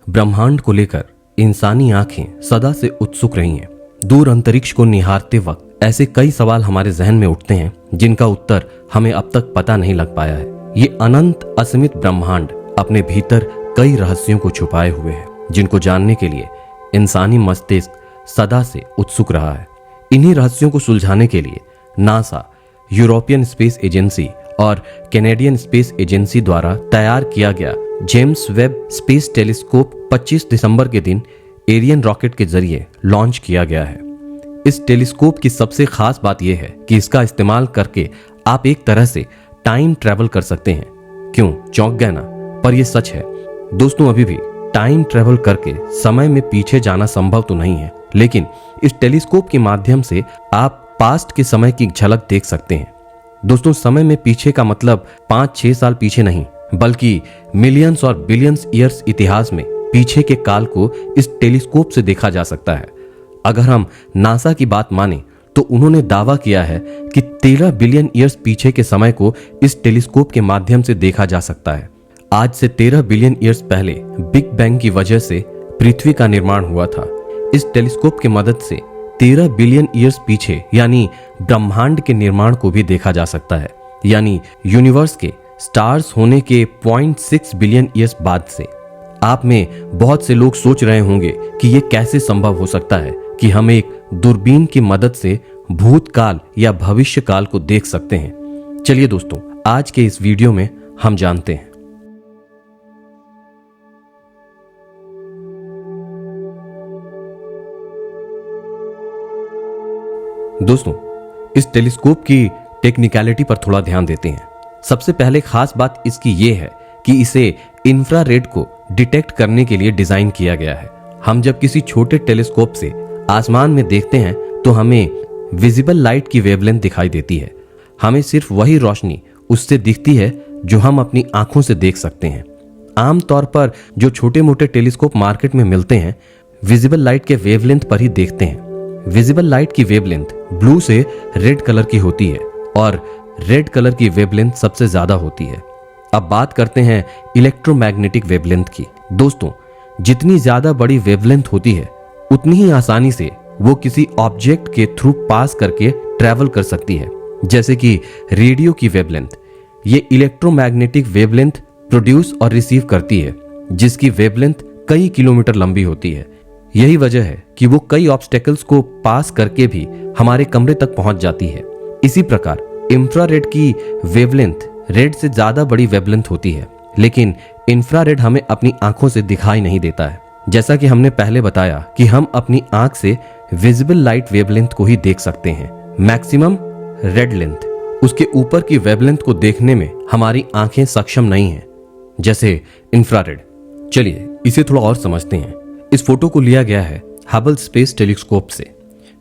ब्रह्मांड को लेकर इंसानी आंखें सदा से उत्सुक रही हैं। दूर अंतरिक्ष को निहारते वक्त ऐसे कई सवाल हमारे जहन में उठते हैं जिनका उत्तर हमें अब तक पता नहीं लग पाया है। ये अनंत असीमित ब्रह्मांड अपने भीतर कई रहस्यों को छुपाए हुए है, जिनको जानने के लिए इंसानी मस्तिष्क सदा से उत्सुक रहा है। इन्हीं रहस्यों को सुलझाने के लिए नासा, यूरोपियन स्पेस एजेंसी और कैनेडियन स्पेस एजेंसी द्वारा तैयार किया गया जेम्स वेब स्पेस टेलीस्कोप 25 दिसंबर के दिन एरियन रॉकेट के जरिए लॉन्च किया गया है। इस टेलीस्कोप की सबसे खास बात यह है कि इसका इस्तेमाल करके आप एक तरह से टाइम ट्रैवल कर सकते हैं। क्यों, चौंक गए ना? पर यह सच है दोस्तों। अभी भी टाइम ट्रैवल करके समय में पीछे जाना संभव तो नहीं है, लेकिन इस टेलीस्कोप के माध्यम से आप पास्ट के समय की झलक देख सकते हैं। दोस्तों, समय में पीछे का मतलब 5-6 साल पीछे नहीं, बल्कि मिलियंस और बिलियंस ईयर्स इतिहास में पीछे के काल को इस टेलीस्कोप से देखा जा सकता है। अगर हम नासा की बात माने तो उन्होंने दावा किया है कि 13 बिलियन ईयर्स पीछे के समय को इस टेलीस्कोप के माध्यम से देखा जा सकता है। आज से 13 बिलियन ईयर्स पहले बिग बैंग की वजह से पृथ्वी का निर्माण हुआ था। इस टेलीस्कोप की मदद से 13 बिलियन ईयर्स पीछे यानी ब्रह्मांड के निर्माण को भी देखा जा सकता है, यानी यूनिवर्स के स्टार्स होने के 0.6 बिलियन ईयर्स बाद से। आप में बहुत से लोग सोच रहे होंगे कि यह कैसे संभव हो सकता है कि हम एक दूरबीन की मदद से भूतकाल या भविष्य काल को देख सकते हैं। चलिए दोस्तों, आज के इस वीडियो में हम जानते हैं। दोस्तों, इस टेलीस्कोप की टेक्निकलिटी पर थोड़ा ध्यान देते हैं। सबसे पहले खास बात इसकी यह है कि इसे इंफ्रारेड को डिटेक्ट करने के लिए डिजाइन किया गया है। हम जब किसी छोटे टेलीस्कोप से आसमान में देखते हैं तो हमें विजिबल लाइट की वेवलेंथ दिखाई देती है। हमें सिर्फ वही रोशनी उससे दिखती है जो हम अपनी आंखों से देख सकते हैं। आमतौर पर जो छोटे मोटे टेलीस्कोप मार्केट में मिलते हैं विजिबल लाइट के वेवलेंथ पर ही देखते हैं। विजिबल लाइट की वेवलेंथ ब्लू से रेड कलर की होती है और रेड कलर की वेवलेंथ सबसे ज्यादा होती है। अब बात करते हैं इलेक्ट्रोमैग्नेटिक वेवलेंथ की। दोस्तों, जितनी ज्यादा बड़ी वेवलेंथ होती है उतनी ही आसानी से वो किसी ऑब्जेक्ट के थ्रू पास करके ट्रैवल कर सकती है। जैसे कि रेडियो की वेवलेंथ, ये इलेक्ट्रोमैग्नेटिक वेवलेंथ प्रोड्यूस और रिसीव करती है, जिसकी वेवलेंथ कई किलोमीटर लंबी होती है। यही वजह है कि वो कई ऑब्स्टेकल्स को पास करके भी हमारे कमरे तक पहुंच जाती है। इसी प्रकार इंफ्रारेड की वेवलेंथ रेड से ज्यादा बड़ी वेवलेंथ होती है, लेकिन इंफ्रारेड हमें अपनी आंखों से दिखाई नहीं देता है। जैसा कि हमने पहले बताया कि हम अपनी आंख से विजिबल लाइट वेवलेंथ को ही देख सकते हैं, मैक्सिमम रेड लेंथ। उसके ऊपर की वेवलेंथ को देखने में हमारी आंखें सक्षम नहीं हैं, जैसे इंफ्रारेड। चलिए इसे थोड़ा और समझते हैं। इस फोटो को लिया गया है हबल स्पेस टेलीस्कोप से,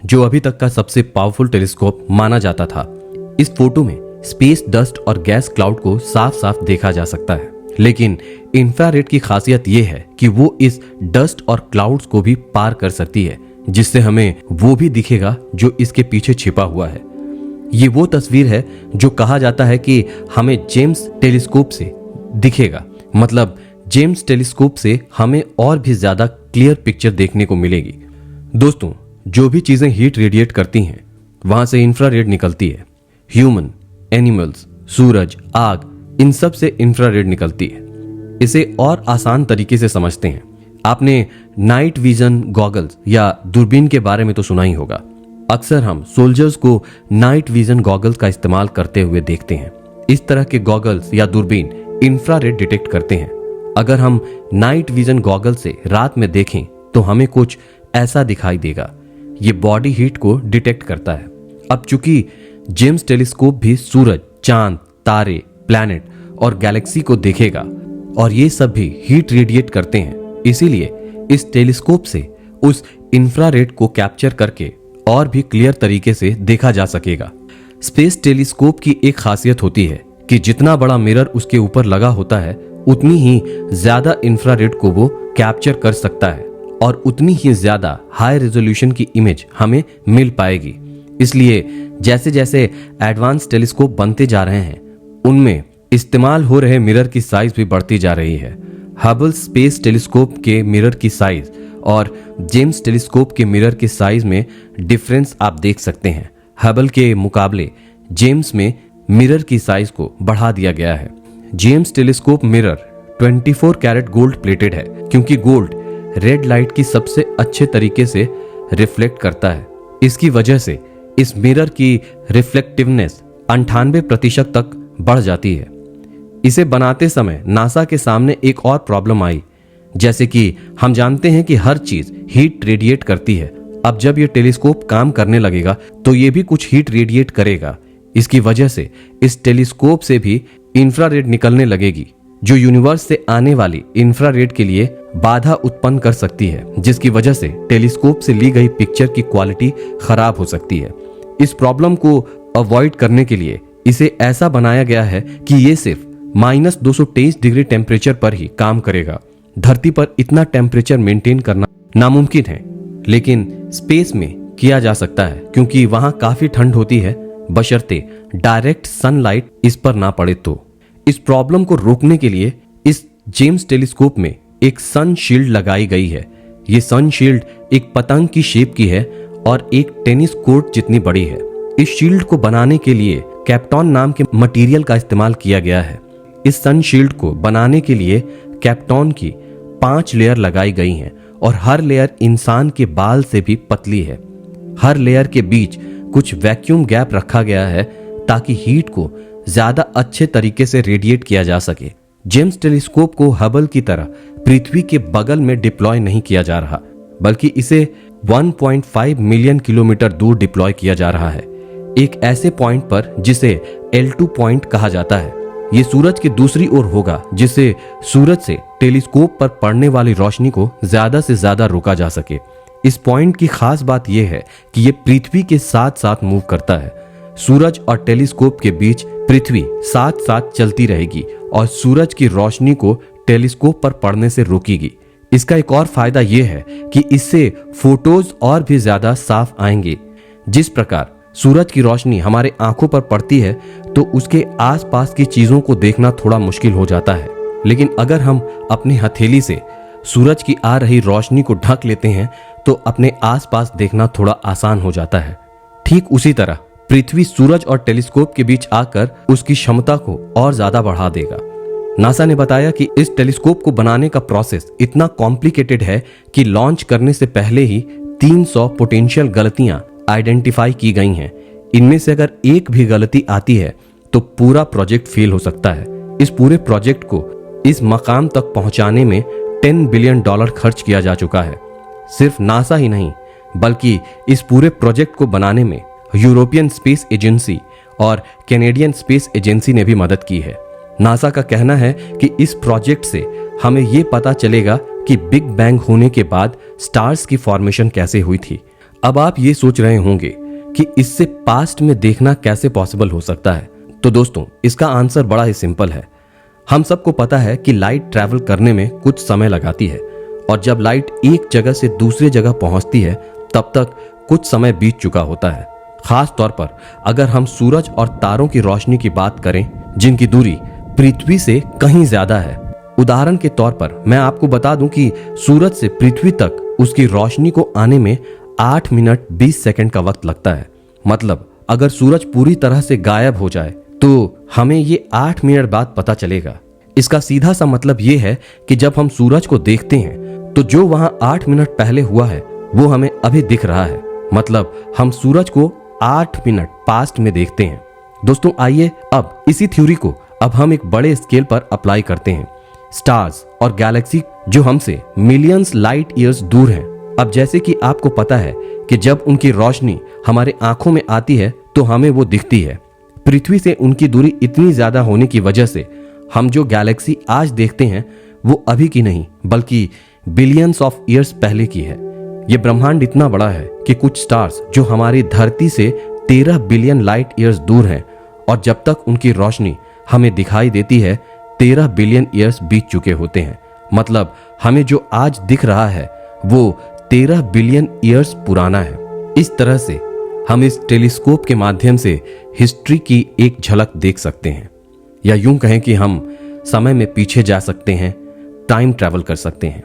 जो अभी तक का सबसे पावरफुल टेलीस्कोप माना जाता था। इस फोटो में स्पेस डस्ट और गैस क्लाउड को साफ साफ देखा जा सकता है, लेकिन इंफ्रारेड की खासियत यह है कि वो इस डस्ट और क्लाउड्स को भी पार कर सकती है, जिससे हमें वो भी दिखेगा जो इसके पीछे छिपा हुआ है। ये वो तस्वीर है जो कहा जाता है कि हमें जेम्स टेलीस्कोप से दिखेगा, मतलब जेम्स टेलीस्कोप से हमें और भी ज्यादा क्लियर पिक्चर देखने को मिलेगी। दोस्तों, जो भी चीजें हीट रेडिएट करती हैं वहां से इंफ्रारेड निकलती है। ह्यूमन, एनिमल्स, सूरज, आग, इन सब से इंफ्रारेड निकलती है। इसे और आसान तरीके से समझते हैं। आपने नाइट विजन गॉगल्स या दूरबीन के बारे में तो सुना ही होगा। अक्सर हम सोल्जर्स को नाइट विजन गॉगल्स का इस्तेमाल करते हुए देखते हैं। इस तरह के गॉगल्स या दूरबीन इंफ्रारेड डिटेक्ट करते हैं। अगर हम नाइट विजन गॉगल से रात में देखें तो हमें कुछ ऐसा दिखाई देगा। ये बॉडी हीट को डिटेक्ट करता है। अब चूंकि जेम्स टेलीस्कोप भी सूरज, चांद, तारे, प्लैनेट और गैलेक्सी को देखेगा और ये सब भी हीट रेडिएट करते हैं, इसीलिए इस टेलीस्कोप से उस इंफ्रारेड को कैप्चर करके और भी क्लियर तरीके से देखा जा सकेगा। स्पेस टेलीस्कोप की एक खासियत होती है कि जितना बड़ा मिरर उसके ऊपर लगा होता है उतनी ही ज्यादा इंफ्रारेड को वो कैप्चर कर सकता है और उतनी ही ज्यादा हाई रेजोल्यूशन की इमेज हमें मिल पाएगी। इसलिए जैसे जैसे एडवांस टेलीस्कोप बनते जा रहे हैं उनमें इस्तेमाल हो रहे मिरर की साइज भी बढ़ती जा रही है। हबल स्पेस टेलीस्कोप के मिरर की साइज और जेम्स टेलीस्कोप के मिरर के साइज में डिफरेंस आप देख सकते हैं। हबल के मुकाबले जेम्स में मिरर की साइज को बढ़ा दिया गया है। James telescope mirror 24 carat gold plated है, क्योंकि गोल्ड रेड लाइट की सबसे अच्छे तरीके से रिफ्लेक्ट करता है। इसकी वजह से इस मिरर की रिफ्लेक्टिवनेस 98% तक बढ़ जाती है। इसे बनाते समय नासा के सामने एक और प्रॉब्लम आई। जैसे कि हम जानते हैं कि हर चीज हीट रेडिएट करती है। अब जब ये टेलीस्कोप काम करने लगेगा तो ये भी कुछ हीट रेडिएट करेगा। इसकी वजह से इस टेलीस्कोप से भी इंफ्रारेड निकलने लगेगी, जो यूनिवर्स से आने वाली इंफ्रारेड के लिए बाधा उत्पन्न कर सकती है, जिसकी वजह से टेलीस्कोप से ली गई पिक्चर की क्वालिटी खराब हो सकती है। इस प्रॉब्लम को अवॉइड करने के लिए इसे ऐसा बनाया गया है कि ये सिर्फ -223 डिग्री टेम्परेचर पर ही काम करेगा। धरती पर इतना टेम्परेचर मेंटेन करना नामुमकिन है, लेकिन स्पेस में किया जा सकता है, क्योंकि वहां काफी ठंड होती है, बशर्ते डायरेक्ट सनलाइट इस पर ना पड़े। तो इस प्रॉब्लम को रोकने के लिए इस जेम्स टेलीस्कोप में एक सन शील्ड लगाई गई है। ये सन शील्ड एक पतंग की शेप की है और एक टेनिस कोर्ट जितनी बड़ी है। इस शील्ड को बनाने के लिए कैप्टॉन नाम के मटेरियल का इस्तेमाल किया गया है। इस सन शील्ड को बनाने के लिए कैप्टॉन की 5 लेयर लगाई गई हैं और हर लेयर इंसान के बाल से भी पतली है। हर लेयर के बीच कुछ वैक्यूम गैप रखा गया है ताकि हीट को ज्यादा अच्छे तरीके से रेडिएट किया जा सके। जेम्स टेलीस्कोप को हबल की तरह पृथ्वी के बगल में डिप्लॉय नहीं किया जा रहा, बल्कि इसे 1.5 मिलियन किलोमीटर दूर डिप्लॉय किया जा रहा है, एक ऐसे पॉइंट पर जिसे L2 पॉइंट कहा जाता है। ये सूरज की दूसरी ओर होगा, जिससे सूरज से टेलीस्कोप पर पड़ने वाली रोशनी को ज्यादा से ज्यादा रोका जा सके। इस पॉइंट की खास बात यह है कि यह पृथ्वी के साथ साथ मूव करता है। सूरज और टेलीस्कोप के बीच पृथ्वी साथ साथ चलती रहेगी और सूरज की रोशनी को टेलीस्कोप पर पड़ने से रोकेगी। इसका एक और फायदा यह है कि इससे फोटोज और भी ज्यादा साफ आएंगे। जिस प्रकार सूरज की रोशनी हमारे आंखों पर पड़ती है तो उसके आसपास की चीजों को देखना थोड़ा मुश्किल हो जाता है, लेकिन अगर हम अपनी हथेली से सूरज की आ रही रोशनी को ढक लेते हैं तो अपने आसपास देखना थोड़ा आसान हो जाता है। ठीक उसी तरह पृथ्वी सूरज और टेलीस्कोप के बीच आकर उसकी क्षमता को और ज्यादा बढ़ा देगा। नासा ने बताया कि इस टेलीस्कोप को बनाने का प्रोसेस इतना कॉम्प्लिकेटेड है कि लॉन्च करने से पहले ही 300 पोटेंशियल गलतियां आइडेंटिफाई की गई हैं। इनमें से अगर एक भी गलती आती है तो पूरा प्रोजेक्ट फेल हो सकता है। इस पूरे प्रोजेक्ट को इस मकाम तक पहुंचाने में $10 बिलियन खर्च किया जा चुका है। सिर्फ नासा ही नहीं, बल्कि इस पूरे प्रोजेक्ट को बनाने में यूरोपियन स्पेस एजेंसी और कैनेडियन स्पेस एजेंसी ने भी मदद की है। नासा का कहना है कि इस प्रोजेक्ट से हमें यह पता चलेगा कि बिग बैंग होने के बाद स्टार्स की फॉर्मेशन कैसे हुई थी। अब आप ये सोच रहे होंगे कि इससे पास्ट में देखना कैसे पॉसिबल हो सकता है। तो दोस्तों, इसका आंसर बड़ा ही सिंपल है। हम सबको पता है कि लाइट ट्रैवल करने में कुछ समय लगाती है, और जब लाइट एक जगह से दूसरी जगह पहुंचती है तब तक कुछ समय बीत चुका होता है। खास तौर पर अगर हम सूरज और तारों की रोशनी की बात करें, जिनकी दूरी पृथ्वी से कहीं ज्यादा है। उदाहरण के तौर पर मैं आपको बता दूं कि सूरज से पृथ्वी तक उसकी रोशनी को आने में 8 मिनट 20 सेकंड का वक्त लगता है। मतलब अगर सूरज पूरी तरह से गायब हो जाए तो हमें ये 8 मिनट बाद पता चलेगा। इसका सीधा सा मतलब ये है कि जब हम सूरज को देखते हैं तो जो वहां 8 मिनट पहले हुआ है वो हमें अभी दिख रहा है। मतलब हम सूरज को 8 मिनट पास्ट में देखते हैं। दोस्तों, आइए अब इसी थ्योरी को अब हम एक बड़े स्केल पर अप्लाई करते हैं। स्टार्स और गैलेक्सी जो हमसे मिलियंस लाइट ईयर्स दूर हैं। अब जैसे कि आपको पता है कि जब उनकी रोशनी हमारे आंखों में आती है तो हमें वो दिखती है। पृथ्वी से उनकी दूरी इतनी ज्यादा होने की वजह से हम जो गैलेक्सी आज देखते हैं वो अभी की नहीं, बल्कि बिलियंस ऑफ ईयर्स पहले की है। ये ब्रह्मांड इतना बड़ा है कि कुछ स्टार्स जो हमारी धरती से 13 बिलियन लाइट ईयर्स दूर हैं, और जब तक उनकी रोशनी हमें दिखाई देती है 13 बिलियन ईयर्स बीत चुके होते हैं। मतलब हमें जो आज दिख रहा है वो 13 बिलियन ईयर्स पुराना है। इस तरह से हम इस टेलीस्कोप के माध्यम से हिस्ट्री की एक झलक देख सकते हैं, या यूं कहें कि हम समय में पीछे जा सकते हैं, टाइम ट्रैवल कर सकते हैं।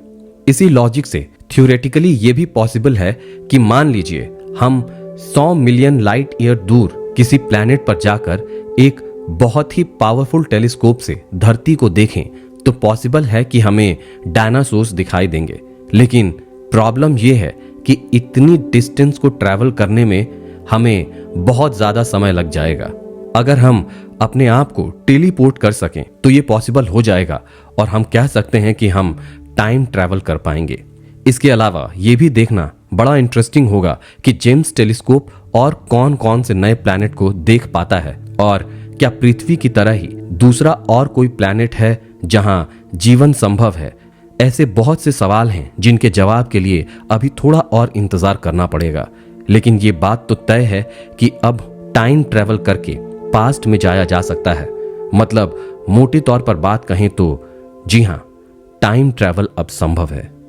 इसी लॉजिक से थ्योरेटिकली ये भी पॉसिबल है कि मान लीजिए हम 100 मिलियन लाइट ईयर दूर किसी प्लैनेट पर जाकर एक बहुत ही पावरफुल टेलीस्कोप से धरती को देखें तो पॉसिबल है कि हमें डायनासोर्स दिखाई देंगे। लेकिन प्रॉब्लम यह है कि इतनी डिस्टेंस को ट्रैवल करने में हमें बहुत ज्यादा समय लग जाएगा। अगर हम अपने आप को टेलीपोर्ट कर सकें तो ये पॉसिबल हो जाएगा और हम कह सकते हैं कि हम टाइम ट्रैवल कर पाएंगे। इसके अलावा ये भी देखना बड़ा इंटरेस्टिंग होगा कि जेम्स टेलीस्कोप और कौन कौन से नए प्लैनेट को देख पाता है, और क्या पृथ्वी की तरह ही दूसरा और कोई प्लैनेट है जहां जीवन संभव है। ऐसे बहुत से सवाल हैं जिनके जवाब के लिए अभी थोड़ा और इंतजार करना पड़ेगा। लेकिन ये बात तो तय है कि अब टाइम ट्रैवल करके पास्ट में जाया जा सकता है। मतलब मोटे तौर पर बात कहें तो जी हां, टाइम ट्रैवल अब संभव है।